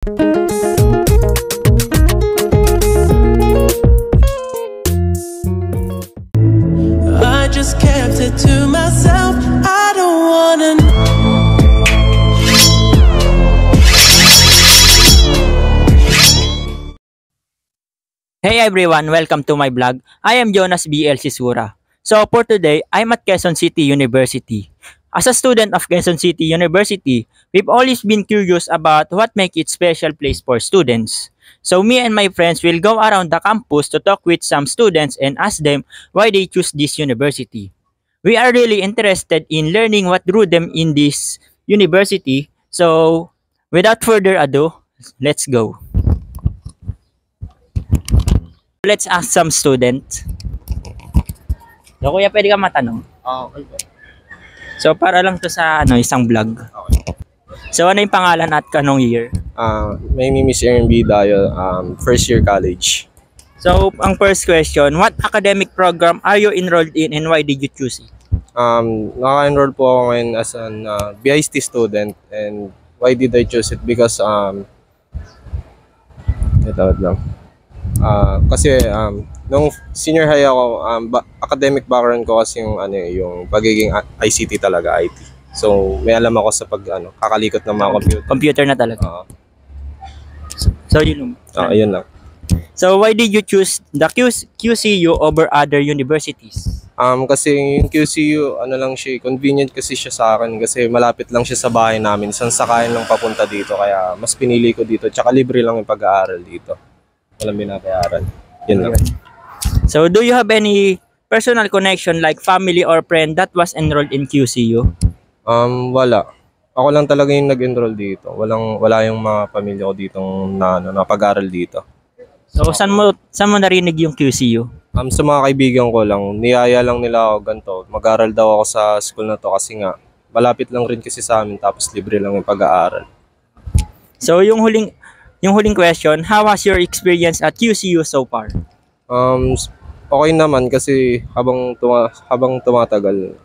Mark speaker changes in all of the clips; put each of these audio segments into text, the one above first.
Speaker 1: I just kept it to myself. I don't wanna.
Speaker 2: Hey everyone, welcome to my vlog. I am Jonas BL Sisura. So for today, I'm at Quezon City University. As a student of Quezon City University, we've always been curious about what makes it special place for students. So me and my friends will go around the campus to talk with some students and ask them why they choose this university. We are really interested in learning what drew them in this university. So without further ado, let's go. Let's ask some students. So, kuya, pwede ka matanong?
Speaker 3: Okay.
Speaker 2: So, para lang to sa isang vlog. So, ano yung pangalan at kanong year?
Speaker 3: My name is Aaron B. Dayo, first year college.
Speaker 2: So, ang first question, what academic program are you enrolled in and why did you choose it?
Speaker 3: Naka-enroll po ako ngayon as an BIST student, and why did I choose it? Because wait lang. Kasi nung senior high ako, academic background ko kasi yung pagiging ICT talaga, IT. So may alam ako sa kakalikot ng mga computer.
Speaker 2: Computer na talaga. So yun lang.
Speaker 3: Ayun lang.
Speaker 2: So why did you choose the QCU over other universities?
Speaker 3: Kasi yung QCU, lang siya, convenient kasi siya sa akin kasi malapit lang siya sa bahay namin. Isang sakayan lang papunta dito, kaya mas pinili ko dito. Tsaka libre lang yung pag-aaral dito. Walang binabayaran. Yun lang.
Speaker 2: So, do you have any personal connection like family or friend that was enrolled in QCU?
Speaker 3: Wala. Ako lang talaga yung nag-enroll dito. Wala yung mga pamilya ko dito na pag-aral dito.
Speaker 2: So, saan mo narinig yung QCU?
Speaker 3: Sa mga kaibigan ko lang, niyaya lang nila ako ganito. Mag-aral daw ako sa school na to kasi nga, malapit lang rin kasi sa amin tapos libre lang yung pag-aaral.
Speaker 2: So, yung huling question, how was your experience at QCU so far?
Speaker 3: Okay naman kasi habang tumatagal,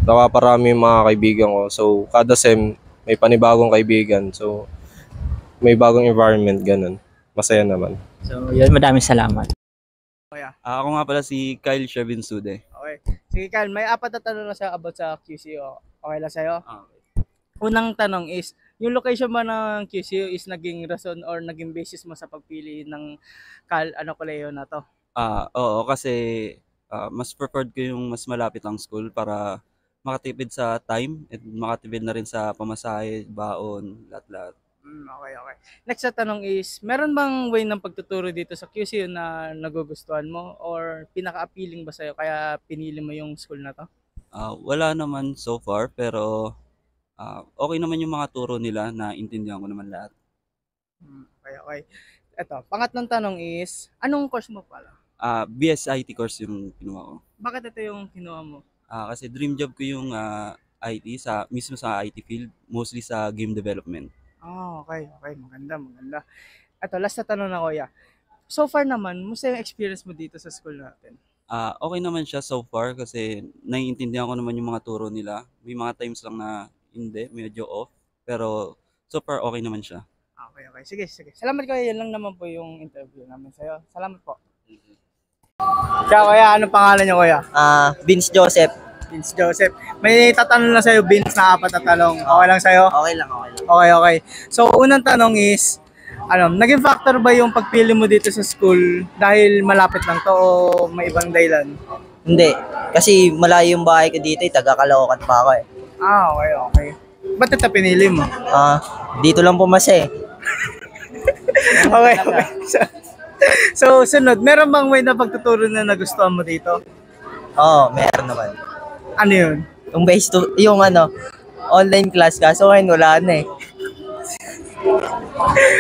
Speaker 3: napaparami yung mga kaibigan ko. So, kada sem may panibagong kaibigan. So, may bagong environment, ganun. Masaya naman.
Speaker 2: So, yun, maraming salamat.
Speaker 4: Ako nga pala si Kyle Shervin Sude.
Speaker 5: Okay. Sige Kyle, may apat na tanong na siya about sa QCU. Okay lang sa'yo?
Speaker 4: Okay.
Speaker 5: Unang tanong is, yung location ba ng QCU is naging rason or naging basis mo sa pagpili ng kolehiyo na to?
Speaker 4: Oo, kasi mas preferred ko yung mas malapit lang school para makatipid sa time at makatipid na rin sa pamasahe, baon, lahat-lahat.
Speaker 5: Okay. Next na tanong is, meron bang way ng pagtuturo dito sa QCU na nagugustuhan mo or pinaka-appealing ba sa'yo kaya pinili mo yung school na to?
Speaker 4: Wala naman so far, pero okay naman yung mga turo nila, na intindihan ko naman lahat.
Speaker 5: Okay. Ito, pangatlong tanong is, anong course mo pala?
Speaker 4: BSIT course yung kinuha ko.
Speaker 5: Bakit ito yung kinuha mo?
Speaker 4: Kasi dream job ko yung IT, mismo sa IT field, mostly sa game development.
Speaker 5: Okay. Maganda. Ito, last na tanong na kuya. So far naman, musta yung experience mo dito sa school natin?
Speaker 4: Okay naman siya so far kasi naiintindihan ko naman yung mga turo nila. May mga times lang na hindi, medyo off. Pero so far okay naman siya.
Speaker 5: Okay. Sige. Salamat kuya, yan lang naman po yung interview namin sa'yo. Salamat po. Kaya kuya, anong pangalan niyo kuya?
Speaker 6: Vince Joseph.
Speaker 5: Vince Joseph. May tatanong na sa'yo, Vince, na apat na tanong. Okay lang sa'yo?
Speaker 6: Okay lang.
Speaker 5: Okay. So, unang tanong is, naging factor ba yung pagpili mo dito sa school dahil malapit lang to o may ibang dahilan?
Speaker 6: Hindi. Kasi malayo yung bahay ko dito, taga Caloocan pa ako eh.
Speaker 5: Okay. Ba't ito pinili mo?
Speaker 6: Dito lang pumasa eh.
Speaker 5: Okay. So, sunod, meron bang way na pagtuturo na nagustuhan mo dito?
Speaker 6: Oo, meron naman.
Speaker 5: Ano yun?
Speaker 6: Yung online class, kaso ngayon wala na eh.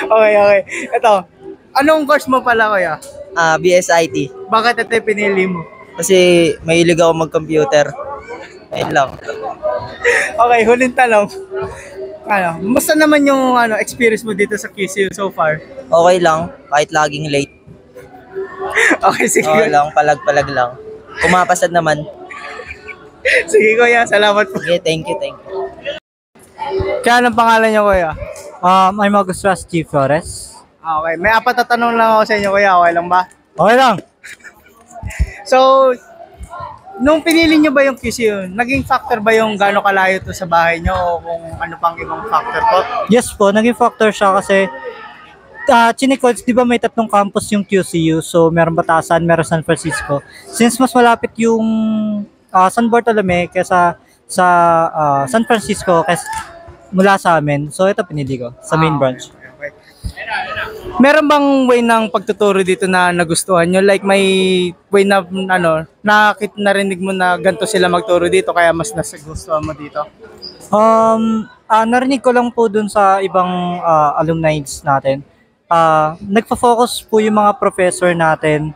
Speaker 5: Okay. Ito, anong course mo pala kuya?
Speaker 6: BSIT.
Speaker 5: Bakit ito pinili mo?
Speaker 6: Kasi mahilig ako mag-computer. Ayun lang.
Speaker 5: Okay, huling tanong. Musta naman yung experience mo dito sa QCU so far?
Speaker 6: Okay lang, kahit laging late.
Speaker 5: Okay, sige.
Speaker 6: Okay lang, palag-palag lang. Kumapasad naman.
Speaker 5: Sige kuya, salamat po.
Speaker 6: Okay, thank you.
Speaker 5: Kaya anong pangalan niyo, kuya?
Speaker 7: I'm Augustus G. Flores.
Speaker 5: Okay, may apat na tanong lang ako sa inyo, kuya. Okay lang ba?
Speaker 7: Okay lang.
Speaker 5: So, nung pinili niyo ba yung QCU, naging factor ba yung gaano kalayo to sa bahay niyo o kung ano pang ibang factor po?
Speaker 7: Yes po, naging factor siya kasi Chinicod, di ba may tatlong campus yung QCU? So, meron Batasan, meron San Francisco. Since mas malapit yung San Bartolome kaysa sa San Francisco mula sa amin. So, ito pinili ko sa main branch.
Speaker 5: Okay. Meron bang way ng pagtuturo dito na nagustuhan nyo? Like may way na narinig mo na ganito sila magturo dito kaya mas nagustuhan mo dito?
Speaker 7: Narinig ko lang po dun sa ibang alumni natin. Nagpa-focus po yung mga professor natin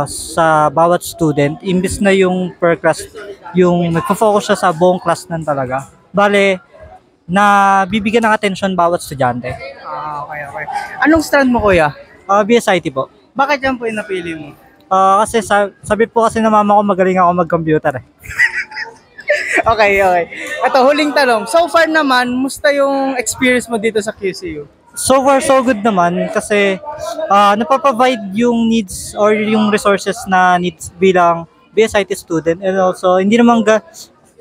Speaker 7: sa bawat student. Imbis na yung per class, yung nagpa-focus siya sa buong class nan talaga. Bale, na bibigyan ng attention bawat estudyante.
Speaker 5: Okay. Anong strand mo, kuya?
Speaker 7: BSIT po.
Speaker 5: Bakit yan po yung napili mo?
Speaker 7: Kasi sabi po kasi na mama ko magaling ako mag-computer.
Speaker 5: Okay. Ito, huling tanong. So far naman, musta yung experience mo dito sa QCU?
Speaker 7: So far, so good naman kasi napaprovide yung needs or yung resources na needs bilang BSIT student, and also hindi naman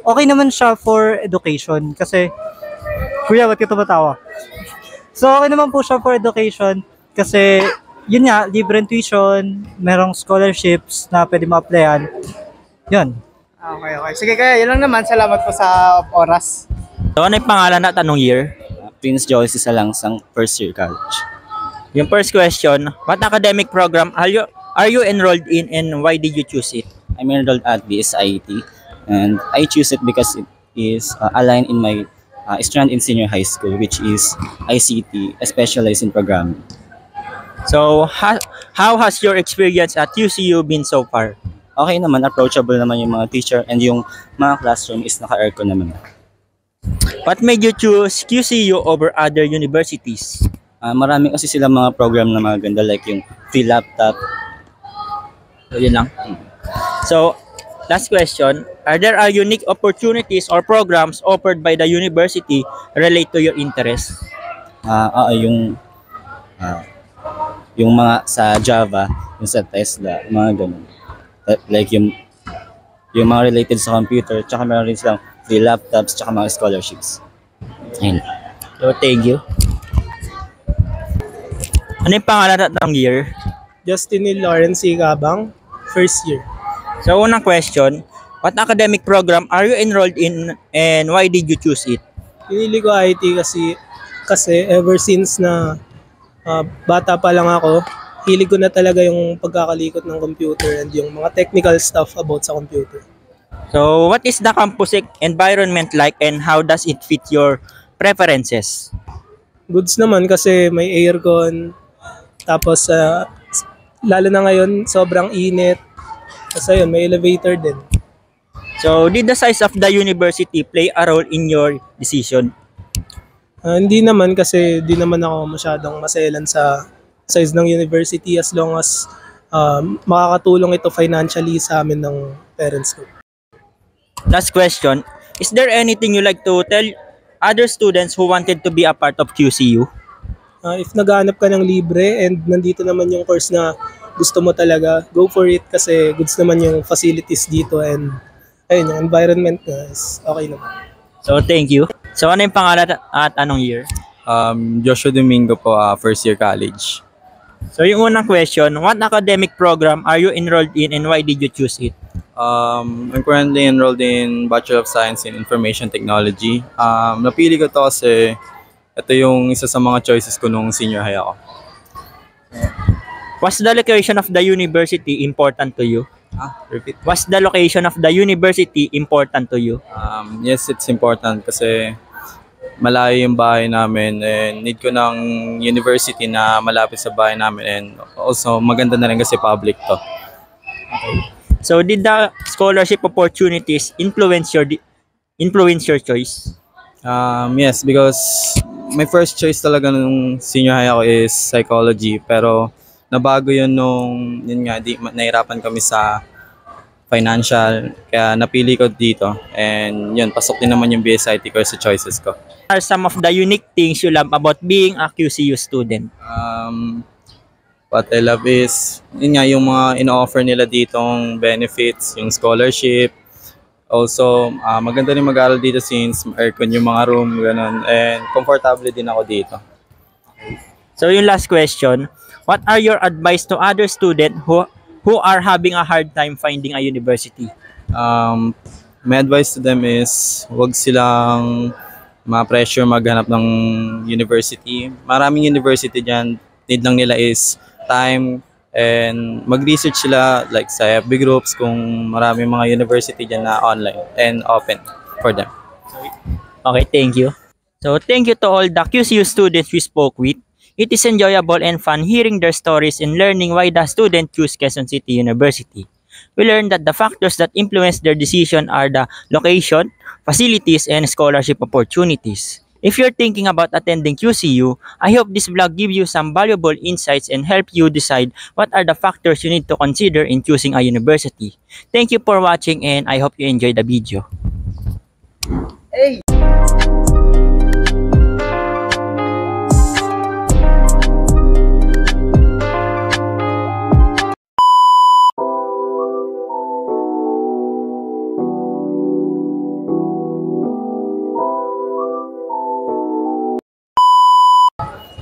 Speaker 7: okay naman siya for education kasi kuya, ba't ka tumatawa? So okay naman po siya for education kasi yun nga, libre tuition, merong scholarships na pwede ma-applyan. Yun.
Speaker 5: Okay. Sige kaya, yun lang naman. Salamat po sa oras.
Speaker 2: So, ano yung pangalan at anong year?
Speaker 8: Prince Joel Sisalangsang, first year college.
Speaker 2: Yung first question, what academic program are you enrolled in and why did you choose it?
Speaker 8: I'm enrolled at BSIT and I choose it because it is aligned in my strand in senior high school, which is ICT, specialized in programming.
Speaker 2: So, how has your experience at UCU been so far?
Speaker 8: Okay naman, approachable naman yung mga teacher and yung mga classroom is naka-aircon naman.
Speaker 2: What made you choose QCU over other universities?
Speaker 8: Marami kasi sila mga program na mga ganda like yung free laptop.
Speaker 2: So, yun lang. So, last question, are there unique opportunities or programs offered by the university relate to your interest?
Speaker 8: Yung mga sa Java, yung sa Tesla, mga ganun. Like yung mga related sa computer, tsaka meron rin silang free laptops, tsaka mga scholarships. Ayun.
Speaker 2: So, thank you. Ano yung pangalan at anong year?
Speaker 9: Justin Lawrence C. Gabang, first year.
Speaker 2: So, unang question, what academic program are you enrolled in and why did you choose it?
Speaker 9: Pinili ko IT kasi ever since na bata pa lang ako, hilig ko na talaga yung pagkakalikot ng computer and yung mga technical stuff about sa computer.
Speaker 2: So, what is the campus environment like and how does it fit your preferences?
Speaker 9: Goods naman kasi may aircon, tapos lalo na ngayon sobrang init. Kasi yun, may elevator din.
Speaker 2: So, did the size of the university play a role in your decision?
Speaker 9: Hindi naman kasi di naman ako masyadong maselan sa size ng university as long as makakatulong ito financially sa amin ng parents ko.
Speaker 2: Last question, is there anything you like to tell other students who wanted to be a part of QCU?
Speaker 9: If naghahanap ka ng libre and nandito naman yung course na gusto mo talaga, go for it kasi goods naman yung facilities dito and ayun, yung environment is okay naman.
Speaker 2: So, thank you. So, ano yung pangalan at anong year?
Speaker 10: Joshua Domingo po, first year college.
Speaker 2: So, yung unang question, what academic program are you enrolled in and why did you choose it?
Speaker 10: I'm currently enrolled in Bachelor of Science in Information Technology. Napili ko to kasi ito yung isa sa mga choices ko nung senior high ako.
Speaker 2: Was the location of the university important to you?
Speaker 10: Repeat.
Speaker 2: Was the location of the university important to you?
Speaker 10: Yes, it's important kasi malayo yung bahay namin and need ko ng university na malapit sa bahay namin and also maganda na rin kasi public to.
Speaker 2: So, did the scholarship opportunities influence your choice?
Speaker 10: Yes, because my first choice talaga nung senior high ako is psychology pero nabago yun nung nahirapan kami sa financial kaya napili ko dito and yun, pasok din naman yung BSIT course sa choices ko.
Speaker 2: are some of the unique things you love about being a QCU student?
Speaker 10: What I love is, yun nga, yung mga ino-offer nila ditong benefits, yung scholarship. Also, maganda rin mag-aaral dito since aircon yung mga room, ganun. And comfortable din ako dito.
Speaker 2: So yung last question, what are your advice to other students who are having a hard time finding a university?
Speaker 10: My advice to them is huwag silang ma-pressure maghanap ng university. Maraming university dyan, need lang nila is time and mag-research sila like sa FB groups kung maraming mga university dyan na online and open for them.
Speaker 2: Okay, thank you. So thank you to all the QCU students we spoke with. It is enjoyable and fun hearing their stories and learning why the student choose Quezon City University. We learned that the factors that influence their decision are the location, facilities, and scholarship opportunities. If you're thinking about attending QCU, I hope this vlog gives you some valuable insights and help you decide what are the factors you need to consider in choosing a university. Thank you for watching and I hope you enjoyed the video.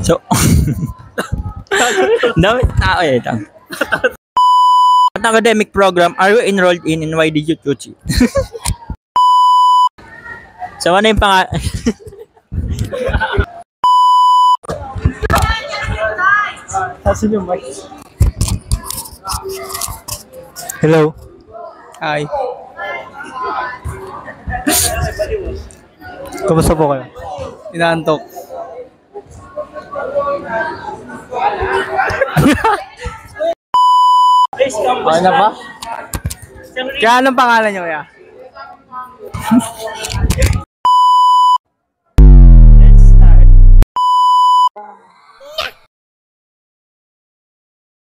Speaker 2: So, what academic program are you enrolled in and why did you choose it? So, ano yung
Speaker 5: Hello. Hi. Kumusta po kayo? Inaantok. Okay na ba? Kaya anong pangalan niyo kaya?